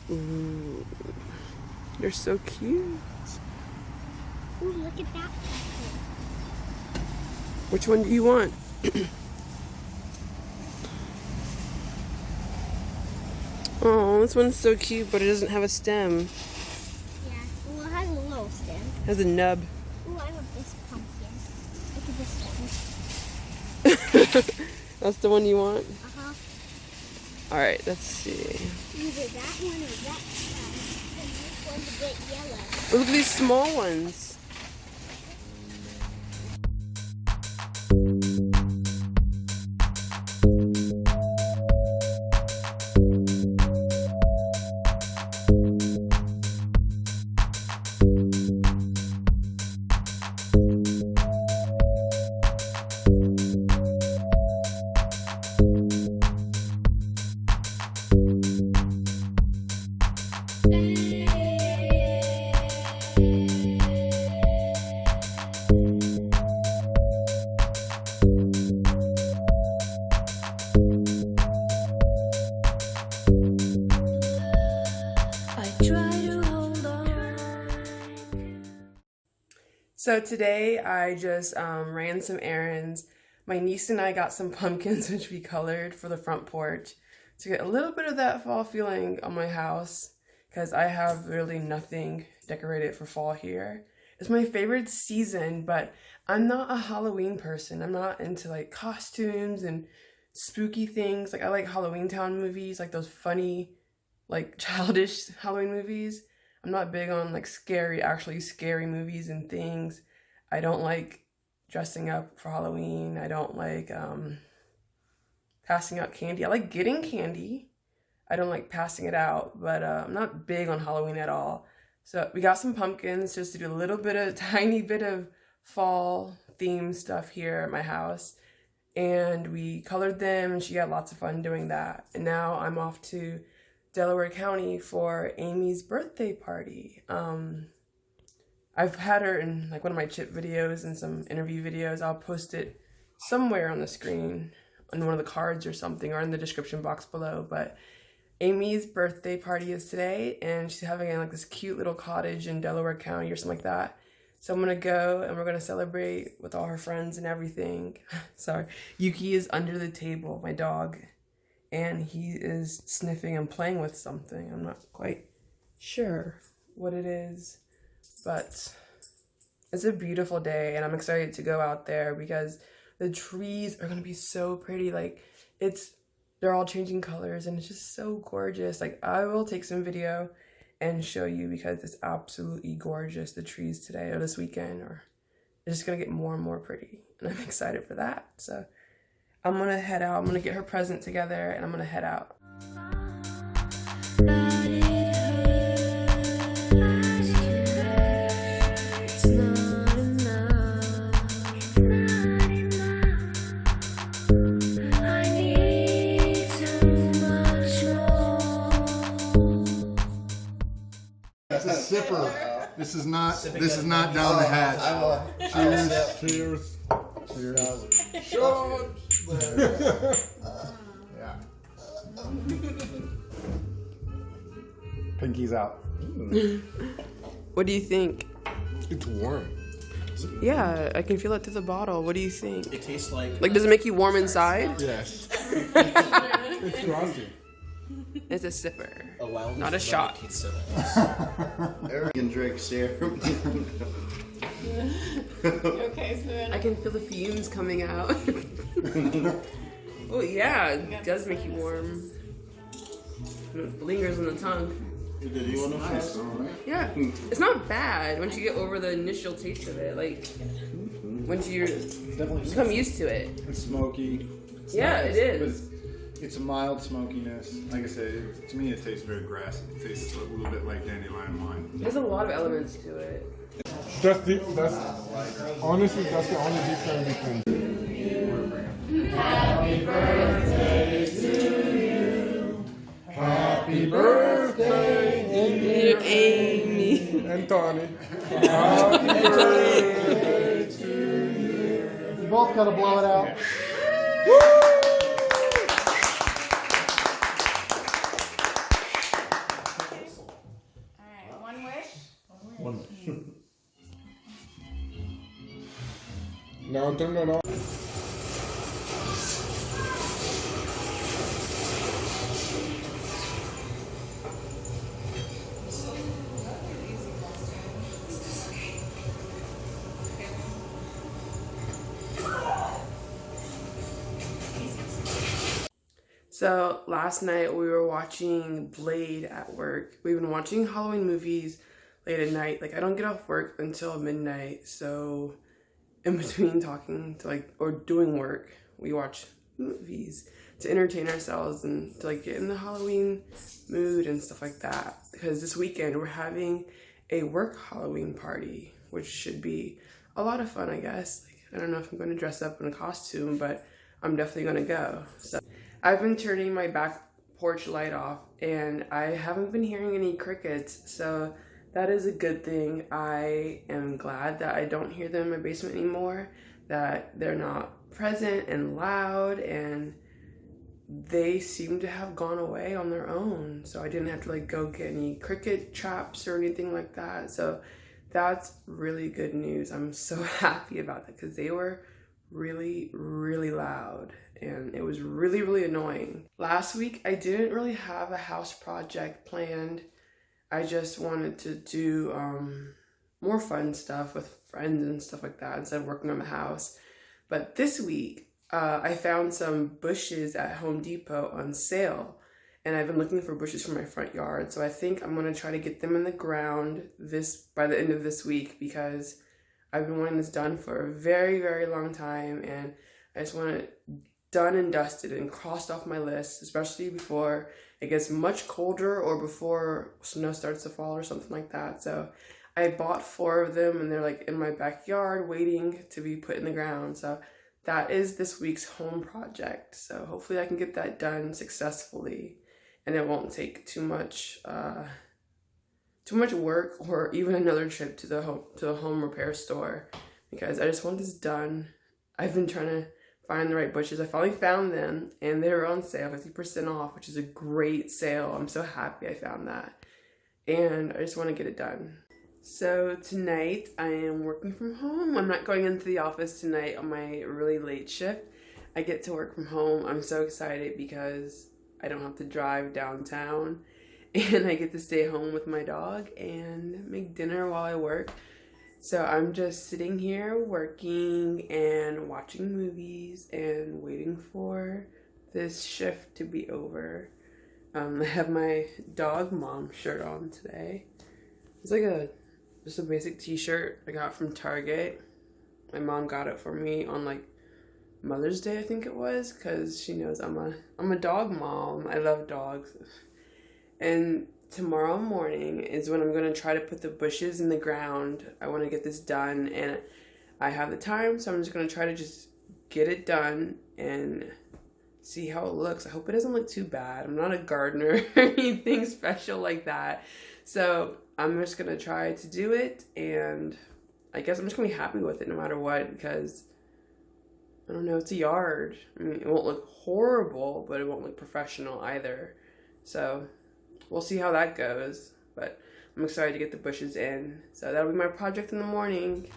Ooh, they're so cute. Ooh, look at that. Which one do you want? Oh, this one's so cute, but it doesn't have a stem. Yeah, well, it has a little stem. It has a nub. Ooh, I want this pumpkin. Look at this stem. That's the one you want? Uh-huh. Alright, let's see. Either that one or that one. And this one's a bit yellow. Oh, look at these small ones. So today I just ran some errands. My niece and I got some pumpkins which we colored for the front porch to get a little bit of that fall feeling on my house because I have really nothing decorated for fall here. It's my favorite season, but I'm not a Halloween person. I'm not into like costumes and spooky things. Like I like Halloween Town movies, like those funny, like childish Halloween movies. I'm not big on like actually scary movies and things. I don't like dressing up for Halloween. I don't like passing out candy. I like getting candy. I don't like passing it out, but I'm not big on Halloween at all. So we got some pumpkins just to do a little bit of, tiny bit of fall theme stuff here at my house. And we colored them and she had lots of fun doing that. And now I'm off to Delaware County for Amy's birthday party. I've had her in like one of my chip videos and some interview videos. I'll post it somewhere on the screen on one of the cards or something or in the description box below. But Amy's birthday party is today and she's having like this cute little cottage in Delaware County or something like that. So I'm gonna go and we're gonna celebrate with all her friends and everything. Sorry, Yuki is under the table, my dog. And he is sniffing and playing with something. I'm not quite sure what it is, but it's a beautiful day and I'm excited to go out there because the trees are gonna be so pretty. Like they're all changing colors and it's just so gorgeous. Like I will take some video and show you because it's absolutely gorgeous. The trees today or this weekend it's just gonna get more and more pretty and I'm excited for that. So I'm gonna head out. I'm gonna get her present together and I'm gonna head out. That's a sipper. This is not down the hatch. Cheers. Cheers. Yeah. Pinky's out. What do you think? It's warm. Yeah, I can feel it through the bottle. What do you think? It tastes like... Like, does it make you warm inside? Yes. It's frosty. It's a sipper, a wellness not a shot. Arrogant drinks here. Okay, so I can feel the fumes coming out. Oh yeah, it does make you warm. It lingers on the tongue. Did you want to taste? Yeah, it's not bad once you get over the initial taste of it. Like, once you become used to it. It's smoky. Yeah, it is. It's a mild smokiness. Like I said, to me it tastes very grassy. It tastes a little bit like dandelion wine. There's a lot of elements to it. Honestly, that's the only difference between. Happy birthday to you. Happy birthday, Dear Amy. And Tony. Happy birthday to you. You both gotta blow it out. No, turn that off. So last night we were watching Blade at work. We've been watching Halloween movies late at night. Like, I don't get off work until midnight, so in between talking to or doing work, we watch movies to entertain ourselves and to get in the Halloween mood and stuff like that. Because this weekend we're having a work Halloween party, which should be a lot of fun, I guess. I don't know if I'm going to dress up in a costume, but I'm definitely going to go. So I've been turning my back porch light off and I haven't been hearing any crickets, so that is a good thing. I am glad that I don't hear them in my basement anymore, that they're not present and loud, and they seem to have gone away on their own, so I didn't have to go get any cricket traps or anything like that. So that's really good news. I'm so happy about that because they were really, really loud and it was really, really annoying. Last week I didn't really have a house project planned. I just wanted to do more fun stuff with friends and stuff like that instead of working on the house. But this week I found some bushes at Home Depot on sale, and I've been looking for bushes for my front yard, so I think I'm going to try to get them in the ground by the end of this week, because I've been wanting this done for a very, very long time, and I just want it done and dusted and crossed off my list, especially before it gets much colder or before snow starts to fall or something like that. So I bought 4 of them and they're in my backyard waiting to be put in the ground. So that is this week's home project. So hopefully I can get that done successfully and it won't take too much work or even another trip to the home repair store, because I just want this done. I've been trying to find the right bushes. I finally found them and they were on sale, 50% off, which is a great sale. I'm so happy I found that. And I just want to get it done. So tonight I am working from home. I'm not going into the office tonight on my really late shift. I get to work from home. I'm so excited because I don't have to drive downtown and I get to stay home with my dog and make dinner while I work. So I'm just sitting here working and watching movies and waiting for this shift to be over. I have my dog mom shirt on today. It's just a basic t-shirt I got from Target. My mom got it for me on Mother's Day, I think it was, because she knows I'm a dog mom. I love dogs. And tomorrow morning is when I'm going to try to put the bushes in the ground. I want to get this done and I have the time, so I'm just going to try to just get it done and see how it looks. I hope it doesn't look too bad. I'm not a gardener or anything special like that. So I'm just going to try to do it, and I guess I'm just going to be happy with it no matter what, because I don't know, it's a yard. I mean, it won't look horrible, but it won't look professional either. So we'll see how that goes, but I'm excited to get the bushes in. So that'll be my project in the morning.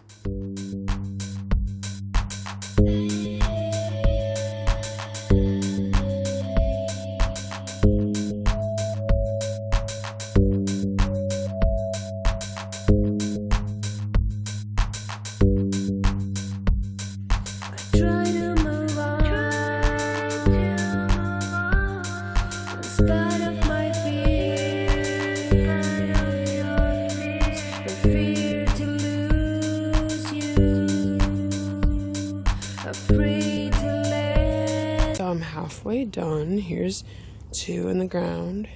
I'm halfway done. Here's 2 in the ground,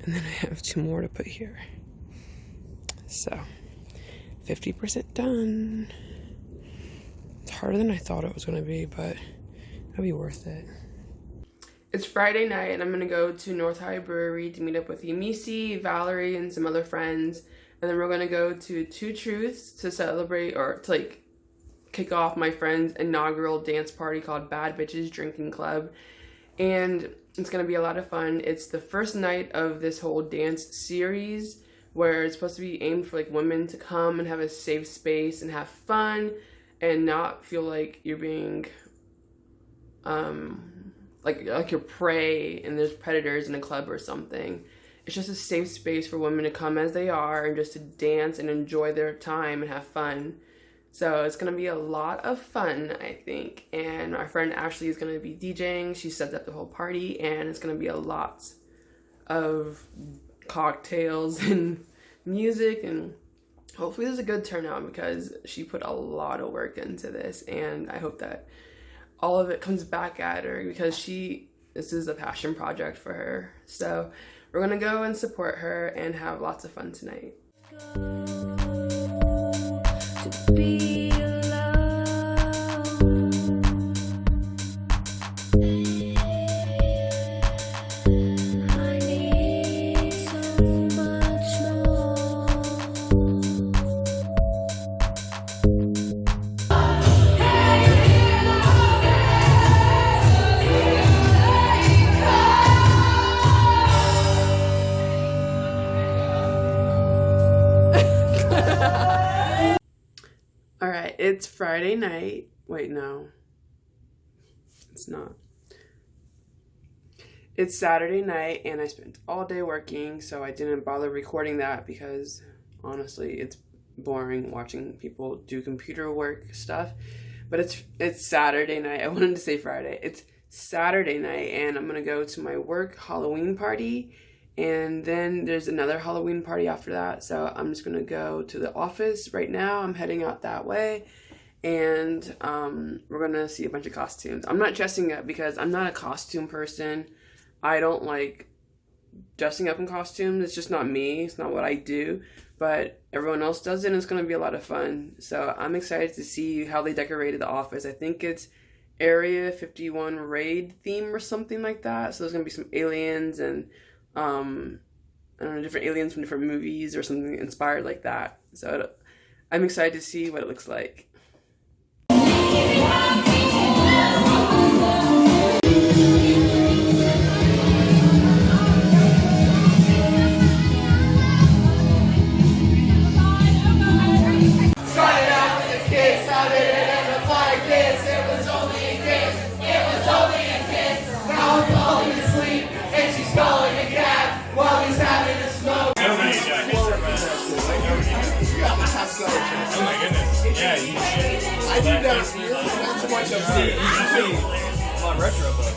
and then I have 2 more to put here. So 50% done. It's harder than I thought it was going to be, but it'll be worth it. It's Friday night and I'm going to go to North High Brewery to meet up with Yemisi, Valerie, and some other friends, and then we're going to go to Two Truths to celebrate, or to kick off my friend's inaugural dance party called Bad Bitches Drinking Club, and it's gonna be a lot of fun. It's the first night of this whole dance series where it's supposed to be aimed for women to come and have a safe space and have fun and not feel like you're being like you're prey and there's predators in a club or something. It's just a safe space for women to come as they are and just to dance and enjoy their time and have fun. So it's going to be a lot of fun, I think. And our friend Ashley is going to be DJing. She set up the whole party, and it's going to be a lot of cocktails and music, and hopefully there's a good turnout because she put a lot of work into this, and I hope that all of it comes back at her because this is a passion project for her. So we're gonna go and support her and have lots of fun tonight. All right, it's Friday night. Wait, no, it's not. It's Saturday night, and I spent all day working, so I didn't bother recording that because honestly, it's boring watching people do computer work stuff. But it's Saturday night. I wanted to say Friday. It's Saturday night, and I'm gonna go to my work Halloween party. And then there's another Halloween party after that. So I'm just going to go to the office right now. I'm heading out that way. And we're going to see a bunch of costumes. I'm not dressing up because I'm not a costume person. I don't like dressing up in costumes. It's just not me. It's not what I do. But everyone else does it, and it's going to be a lot of fun. So I'm excited to see how they decorated the office. I think it's Area 51 raid theme or something like that. So there's going to be some aliens and I don't know, different aliens from different movies or something inspired like that. So I'm excited to see what it looks like. Started out with a kiss, how did it end up like this? It was only a kiss, it was only a kiss. Now I'm falling asleep, and she's calling a cab while he's having a smoke. Oh my goodness. Yeah, you should. I do that. Not so much of I'm on retro book.